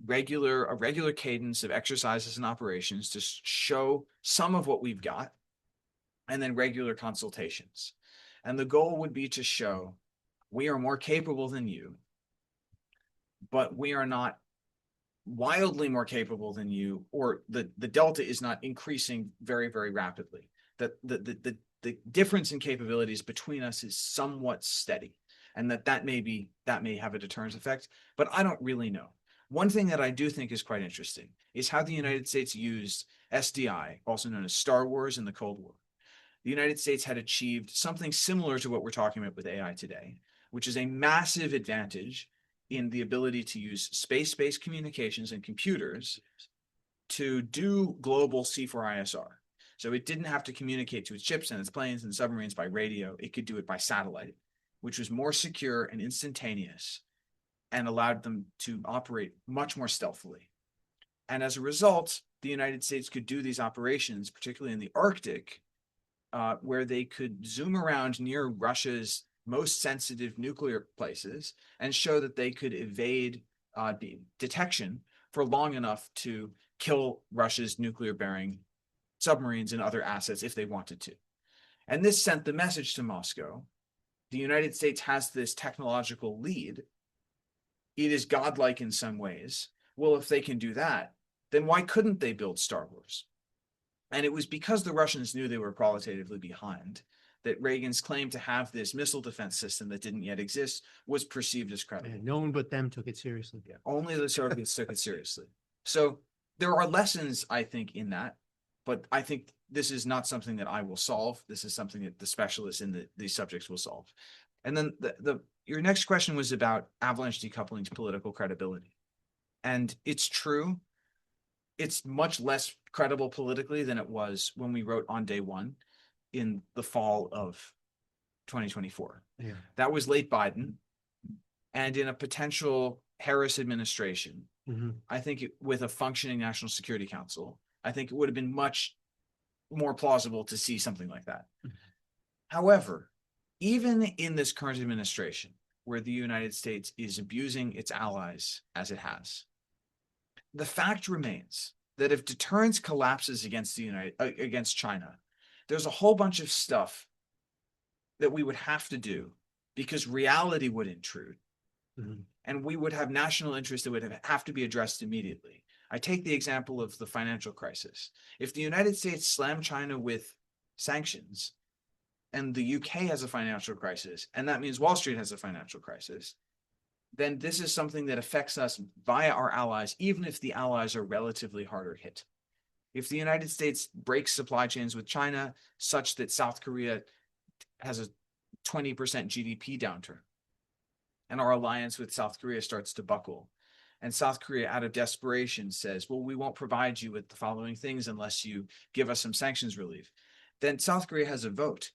a regular cadence of exercises and operations to show some of what we've got, and then regular consultations. And the goal would be to show we are more capable than you, but we are not wildly more capable than you, or the delta is not increasing very, very rapidly. That the difference in capabilities between us is somewhat steady, and that may have a deterrence effect, but I don't really know. One thing that I do think is quite interesting is how the United States used SDI, also known as Star Wars in the Cold War. The United States had achieved something similar to what we're talking about with AI today, which is a massive advantage in the ability to use space-based communications and computers to do global C4ISR. So it didn't have to communicate to its ships and its planes and submarines by radio. It could do it by satellite, which was more secure and instantaneous and allowed them to operate much more stealthily. And as a result, the United States could do these operations, particularly in the Arctic, where they could zoom around near Russia's most sensitive nuclear places and show that they could evade detection for long enough to kill Russia's nuclear-bearing submarines and other assets if they wanted to. And this sent the message to Moscow: the United States has this technological lead. It is godlike in some ways. Well, if they can do that, then why couldn't they build Star Wars? And it was because the Russians knew they were qualitatively behind that Reagan's claim to have this missile defense system that didn't yet exist was perceived as credible. And no one but them took it seriously. Yeah, only the Soviets took it seriously. So there are lessons, I think, in that, but I think this is not something that I will solve. This is something that the specialists in these subjects will solve. And then your next question was about avalanche decoupling's political credibility. And it's true. It's much less credible politically than it was when we wrote On Day One in the fall of 2024. Yeah. That was late Biden. And in a potential Harris administration, I think with a functioning National Security Council, I think it would have been much more plausible to see something like that. However, even in this current administration, where the United States is abusing its allies as it has, the fact remains that if deterrence collapses against China, there's a whole bunch of stuff that we would have to do because reality would intrude. And we would have national interests that would have to be addressed immediately. I take the example of the financial crisis. If the United States slammed China with sanctions and the UK has a financial crisis, and that means Wall Street has a financial crisis, then this is something that affects us via our allies, even if the allies are relatively harder hit. If the United States breaks supply chains with China such that South Korea has a 20% GDP downturn, and our alliance with South Korea starts to buckle, and South Korea, out of desperation, says, well, we won't provide you with the following things unless you give us some sanctions relief, then South Korea has a vote.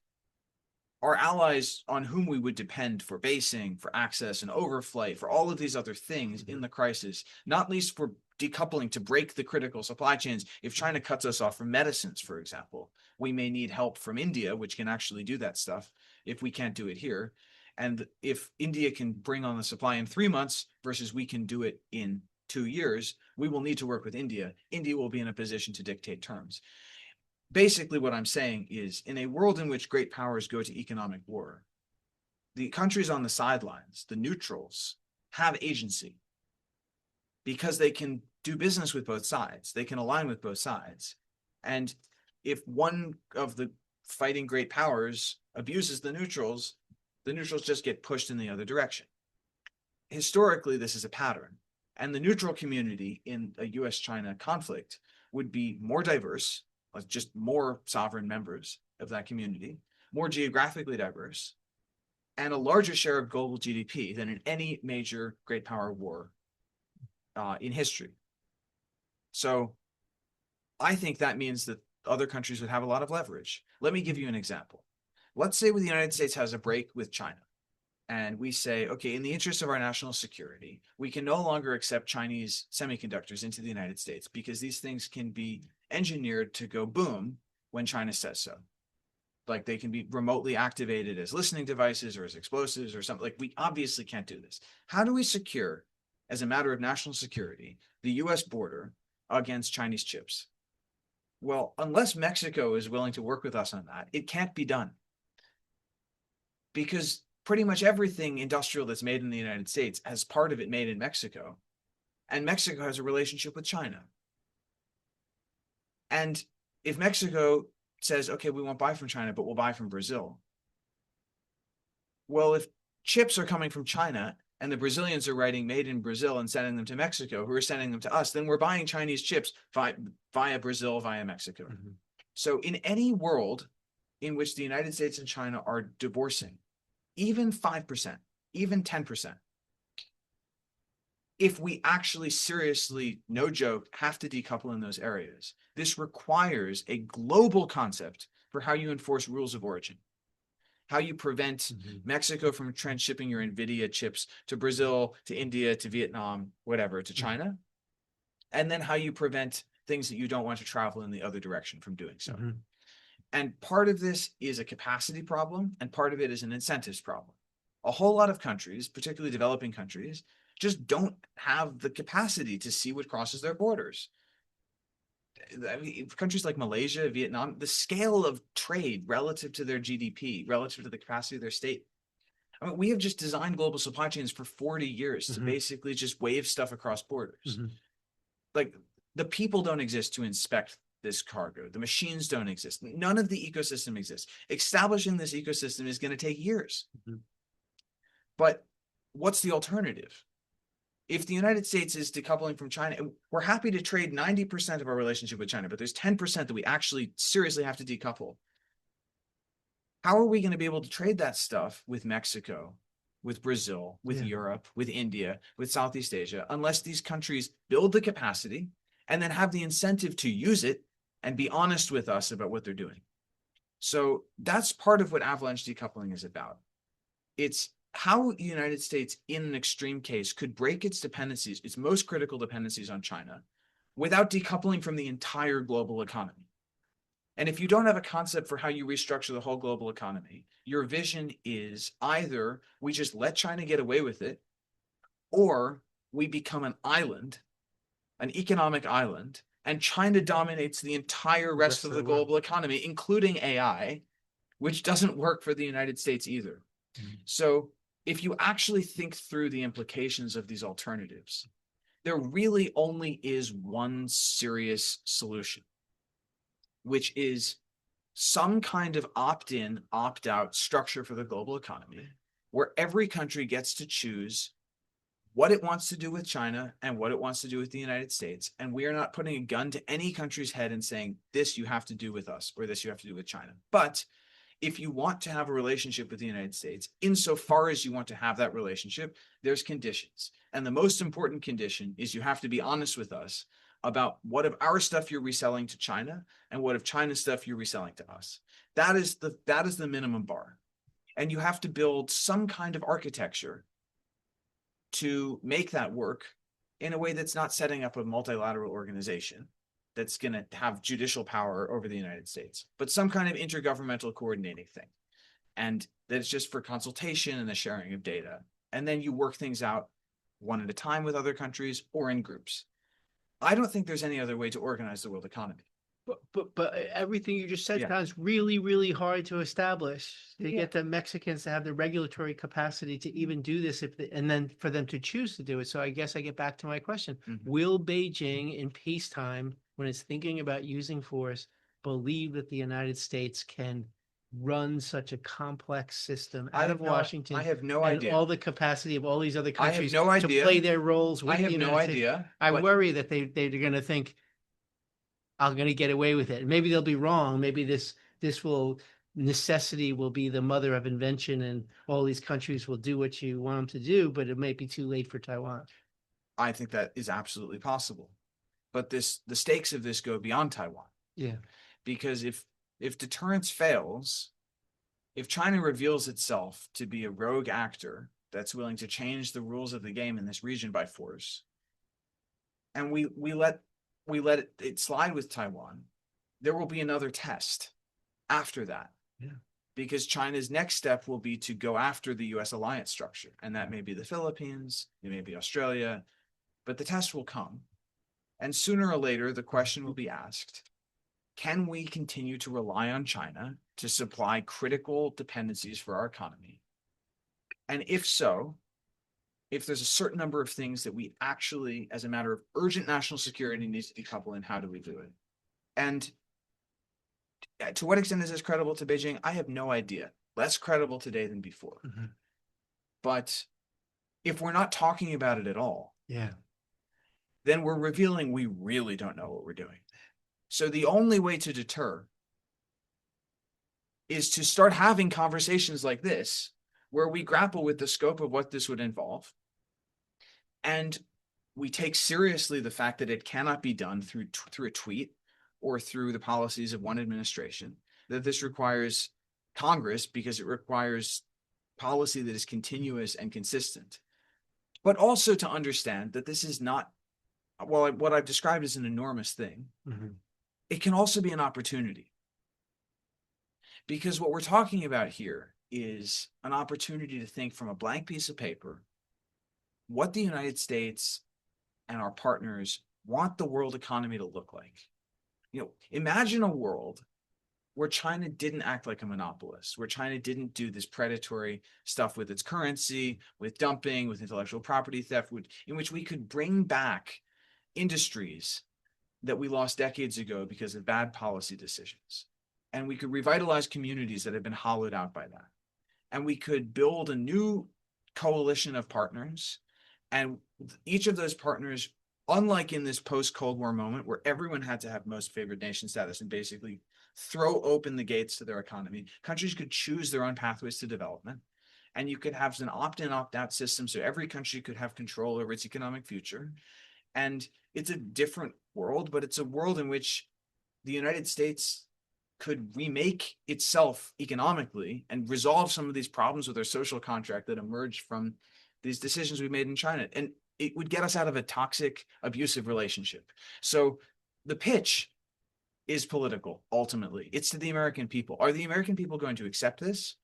Our allies on whom we would depend for basing, for access and overflight, for all of these other things in the crisis, not least for decoupling to break the critical supply chains. If China cuts us off from medicines, for example, we may need help from India, which can actually do that stuff if we can't do it here. And if India can bring on the supply in 3 months versus we can do it in 2 years, we will need to work with India. India will be in a position to dictate terms. Basically, what I'm saying is, in a world in which great powers go to economic war, the countries on the sidelines, the neutrals, have agency because they can do business with both sides. They can align with both sides. And if one of the fighting great powers abuses the neutrals just get pushed in the other direction. Historically, this is a pattern. And the neutral community in a US-China conflict would be more diverse, like just more sovereign members of that community, more geographically diverse, and a larger share of global GDP than in any major great power war in history. So I think that means that other countries would have a lot of leverage. Let me give you an example. Let's say the United States has a break with China, and we say, okay, in the interest of our national security, we can no longer accept Chinese semiconductors into the United States because these things can be engineered to go boom when China says so. Like they can be remotely activated as listening devices or as explosives or something. Like we obviously can't do this. How do we secure, as a matter of national security, the US border against Chinese chips? Well, unless Mexico is willing to work with us on that, it can't be done. Because pretty much everything industrial that's made in the United States has part of it made in Mexico. And Mexico has a relationship with China. And if Mexico says, okay, we won't buy from China, but we'll buy from Brazil. Well, if chips are coming from China and the Brazilians are writing made in Brazil and sending them to Mexico, who are sending them to us, then we're buying Chinese chips via Brazil, via Mexico. So in any world in which the United States and China are divorcing, even 5%, even 10%, if we actually seriously, no joke, have to decouple in those areas, this requires a global concept for how you enforce rules of origin, how you prevent Mexico from transshipping your NVIDIA chips to Brazil, to India, to Vietnam, whatever, to China, and then how you prevent things that you don't want to travel in the other direction from doing so. And part of this is a capacity problem, and part of it is an incentives problem. A whole lot of countries, particularly developing countries, just don't have the capacity to see what crosses their borders. I mean, countries like Malaysia, Vietnam, the scale of trade relative to their GDP, relative to the capacity of their state. I mean, we have just designed global supply chains for 40 years to basically just wave stuff across borders. Like, the people don't exist to inspect this cargo. The machines don't exist. None of the ecosystem exists. Establishing this ecosystem is going to take years. But what's the alternative? If the United States is decoupling from China, we're happy to trade 90% of our relationship with China, but there's 10% that we actually seriously have to decouple. How are we going to be able to trade that stuff with Mexico, with Brazil, with Europe, with India, with Southeast Asia, unless these countries build the capacity and then have the incentive to use it and be honest with us about what they're doing? So that's part of what avalanche decoupling is about. It's how the United States, in an extreme case, could break its dependencies, its most critical dependencies on China, without decoupling from the entire global economy. And if you don't have a concept for how you restructure the whole global economy, your vision is either we just let China get away with it, or we become an island, an economic island, and China dominates the entire rest of the global economy, including AI, which doesn't work for the United States either. So if you actually think through the implications of these alternatives, there really only is one serious solution, which is some kind of opt-in, opt-out structure for the global economy, where every country gets to choose what it wants to do with China and what it wants to do with the United States. And we are not putting a gun to any country's head and saying, this you have to do with us, or this you have to do with China. But if you want to have a relationship with the United States, insofar as you want to have that relationship, there's conditions. And the most important condition is you have to be honest with us about what of our stuff you're reselling to China and what of China's stuff you're reselling to us. That is the minimum bar. And you have to build some kind of architecture to make that work in a way that's not setting up a multilateral organization that's going to have judicial power over the United States, but some kind of intergovernmental coordinating thing. And that it's just for consultation and the sharing of data. And then you work things out one at a time with other countries or in groups. I don't think there's any other way to organize the world economy. But everything you just said sounds really, really hard to establish. To get the Mexicans to have the regulatory capacity to even do this, and then for them to choose to do it. So I guess I get back to my question. Will Beijing in peacetime, when it's thinking about using force, believe that the United States can run such a complex system out of Washington? I have no and idea. All the capacity of all these other countries I have no to idea. play their roles with I have the United no States? idea. I worry that they're going to think, I'm going to get away with it. And maybe they'll be wrong. Maybe necessity will be the mother of invention, and all these countries will do what you want them to do, but it may be too late for Taiwan. I think that is absolutely possible. But the stakes of this go beyond Taiwan. Yeah. Because if deterrence fails, if China reveals itself to be a rogue actor that's willing to change the rules of the game in this region by force, and we let it slide with Taiwan, there will be another test after that. Yeah. Because China's next step will be to go after the US alliance structure. And that may be the Philippines, it may be Australia, but the test will come. And sooner or later, the question will be asked, can we continue to rely on China to supply critical dependencies for our economy? And if so, if there's a certain number of things that we actually, as a matter of urgent national security, needs to decouple, and how do we do it? And to what extent is this credible to Beijing? I have no idea. Less credible today than before. But If we're not talking about it at all, Yeah. then we're revealing we really don't know what we're doing. So the only way to deter is to start having conversations like this, where we grapple with the scope of what this would involve. And we take seriously the fact that it cannot be done through a tweet or through the policies of one administration, that this requires Congress because it requires policy that is continuous and consistent. But also to understand that this is not, well, what I've described as an enormous thing. Mm-hmm. It can also be an opportunity. Because what we're talking about here is an opportunity to think from a blank piece of paper what the United States and our partners want the world economy to look like. You know, imagine a world where China didn't act like a monopolist, where China didn't do this predatory stuff with its currency, with dumping, with intellectual property theft, in which we could bring back industries that we lost decades ago because of bad policy decisions. And we could revitalize communities that have been hollowed out by that. And we could build a new coalition of partners. And each of those partners, unlike in this post-Cold War moment where everyone had to have most favored nation status and basically throw open the gates to their economy, countries could choose their own pathways to development. And you could have an opt-in, opt-out system so every country could have control over its economic future. And it's a different world, but it's a world in which the United States could remake itself economically and resolve some of these problems with our social contract that emerged from these decisions we made in China. And it would get us out of a toxic, abusive relationship. So the pitch is political, ultimately. It's to the American people. Are the American people going to accept this?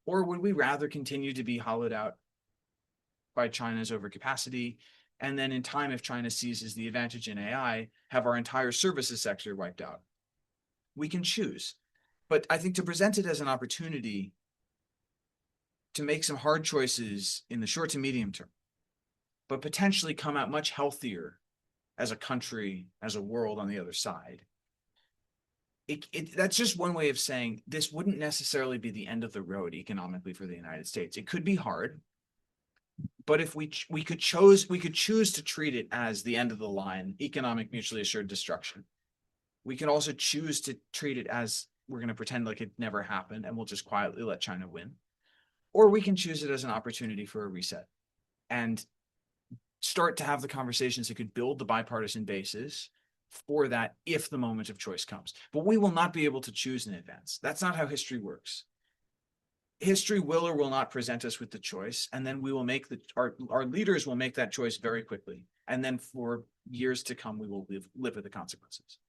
Or would we rather continue to be hollowed out by China's overcapacity? And then in time, if China seizes the advantage in AI, have our entire services sector wiped out? We can choose. But I think to present it as an opportunity to make some hard choices in the short to medium term, but potentially come out much healthier as a country, as a world on the other side. That's just one way of saying this wouldn't necessarily be the end of the road economically for the United States. It could be hard, but if we could choose to treat it as the end of the line, economic mutually assured destruction. We can also choose to treat it as we're going to pretend like it never happened and we'll just quietly let China win. Or we can choose it as an opportunity for a reset and start to have the conversations that could build the bipartisan basis for that if the moment of choice comes. But we will not be able to choose in advance. That's not how history works. History will or will not present us with the choice, and then we will make our leaders will make that choice very quickly. And then for years to come, we will live with the consequences.